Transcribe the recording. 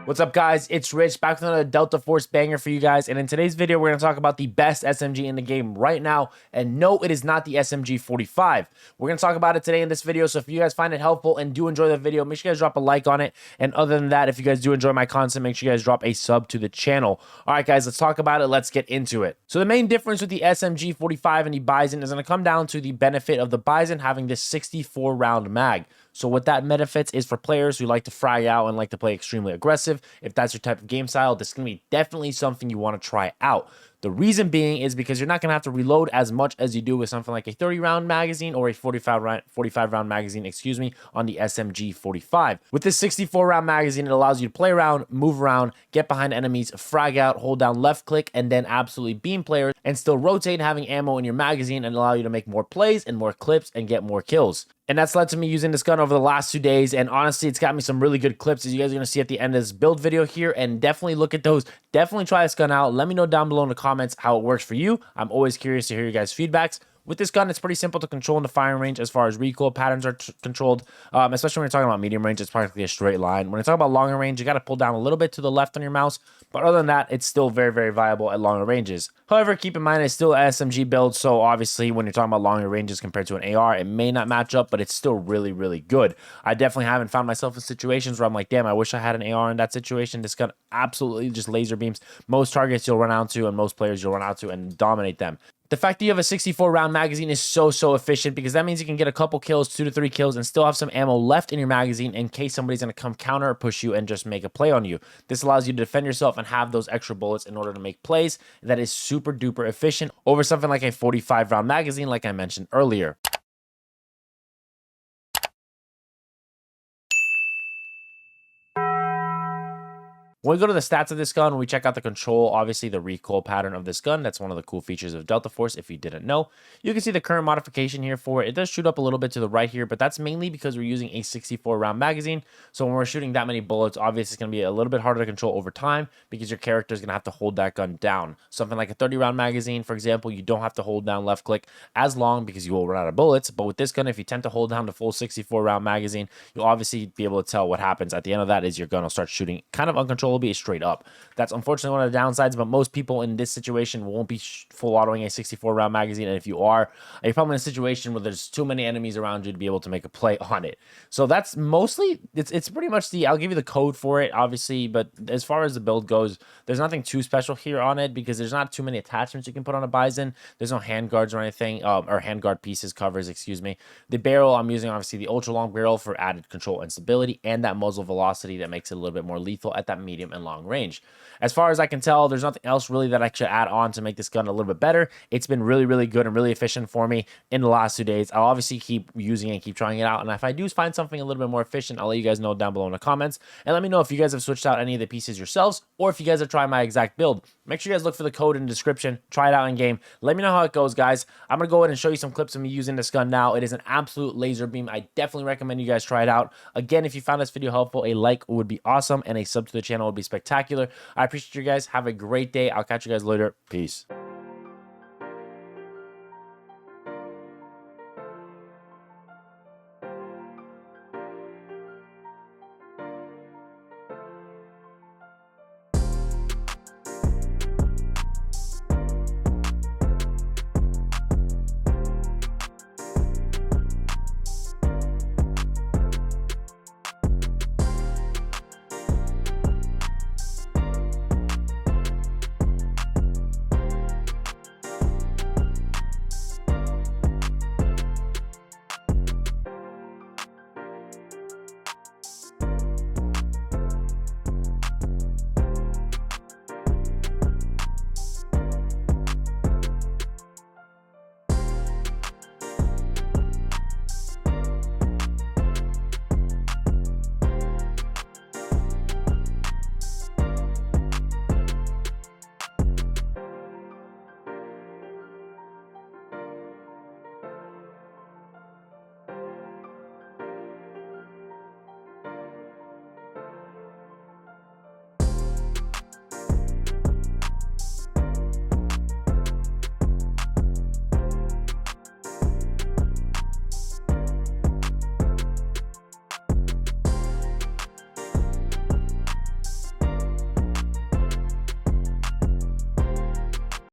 What's up, guys? It's Rich, back with another Delta Force banger for you guys. And in today's video, we're going to talk about the best SMG in the game right now. And no, it is not the SMG 45. We're going to talk about it today in this video. So if you guys find it helpful and do enjoy the video, make sure you guys drop a like on it. And other than that, if you guys do enjoy my content, make sure you guys drop a sub to the channel. All right, guys, let's talk about it. Let's get into it. So the main difference with the SMG 45 and the Bison is going to come down to the benefit of the Bison having this 64 round mag. So what that benefits is for players who like to frag out and like to play extremely aggressive. If that's your type of game style, this is going to be definitely something you want to try out. The reason being is because you're not going to have to reload as much as you do with something like a 30 round magazine or a 45 round magazine, on the SMG 45. With this 64 round magazine, it allows you to play around, move around, get behind enemies, frag out, hold down left click, and then absolutely beam players and still rotate having ammo in your magazine and allow you to make more plays and more clips and get more kills. And that's led to me using this gun over the last 2 days. And honestly, it's got me some really good clips, as you guys are going to see at the end of this build video here. And definitely look at those. Definitely try this gun out. Let me know down below in the comments how it works for you. I'm always curious to hear your guys' feedbacks. With this gun, it's pretty simple to control in the firing range as far as recoil patterns are controlled, especially when you're talking about medium range. It's practically a straight line. When you're talking about longer range, you got to pull down a little bit to the left on your mouse, but other than that, it's still very, very viable at longer ranges. However, keep in mind, it's still an SMG build, so obviously when you're talking about longer ranges compared to an AR, it may not match up, but it's still really, really good. I definitely haven't found myself in situations where I'm like, damn, I wish I had an AR in that situation. This gun absolutely just laser beams most targets you'll run out to and most players you'll run out to and dominate them. The fact that you have a 64 round magazine is so efficient because that means you can get a couple kills, 2 to 3 kills, and still have some ammo left in your magazine in case somebody's going to come counter or push you and just make a play on you. This allows you to defend yourself and have those extra bullets in order to make plays. That is super duper efficient over something like a 45 round magazine like I mentioned earlier. When we go to the stats of this gun, when we check out the control, obviously the recoil pattern of this gun, that's one of the cool features of Delta Force if you didn't know. You can see the current modification here for it. It does shoot up a little bit to the right here, but that's mainly because we're using a 64 round magazine. So when we're shooting that many bullets, obviously it's going to be a little bit harder to control over time because your character is going to have to hold that gun down. Something like a 30 round magazine, for example, you don't have to hold down left click as long because you will run out of bullets. But with this gun, if you tend to hold down the full 64 round magazine, you'll obviously be able to tell what happens. At the end of that is your gun will start shooting kind of uncontrollably straight up. That's unfortunately one of the downsides, but most people in this situation won't be full autoing a 64 round magazine. And if you are, you're probably in a situation where there's too many enemies around you to be able to make a play on it. So that's mostly, it's pretty much I'll give you the code for it, obviously, but as far as the build goes, there's nothing too special here on it because there's not too many attachments you can put on a Bison. There's no hand guards or anything, or hand guard pieces, covers, excuse me. The barrel, I'm using obviously the ultra long barrel for added control and stability and that muzzle velocity that makes it a little bit more lethal at that medium and long range. As far as I can tell, there's nothing else really that I should add on to make this gun a little bit better. It's been really, really good and really efficient for me in the last 2 days. I'll obviously keep using it and keep trying it out. And if I do find something a little bit more efficient, I'll let you guys know down below in the comments. And let me know if you guys have switched out any of the pieces yourselves or if you guys are trying my exact build. Make sure you guys look for the code in the description. Try it out in game. Let me know how it goes, guys. I'm going to go ahead and show you some clips of me using this gun now. It is an absolute laser beam. I definitely recommend you guys try it out. Again, if you found this video helpful, a like would be awesome and a sub to the channel would be spectacular. I appreciate you guys. Have a great day. I'll catch you guys later. Peace.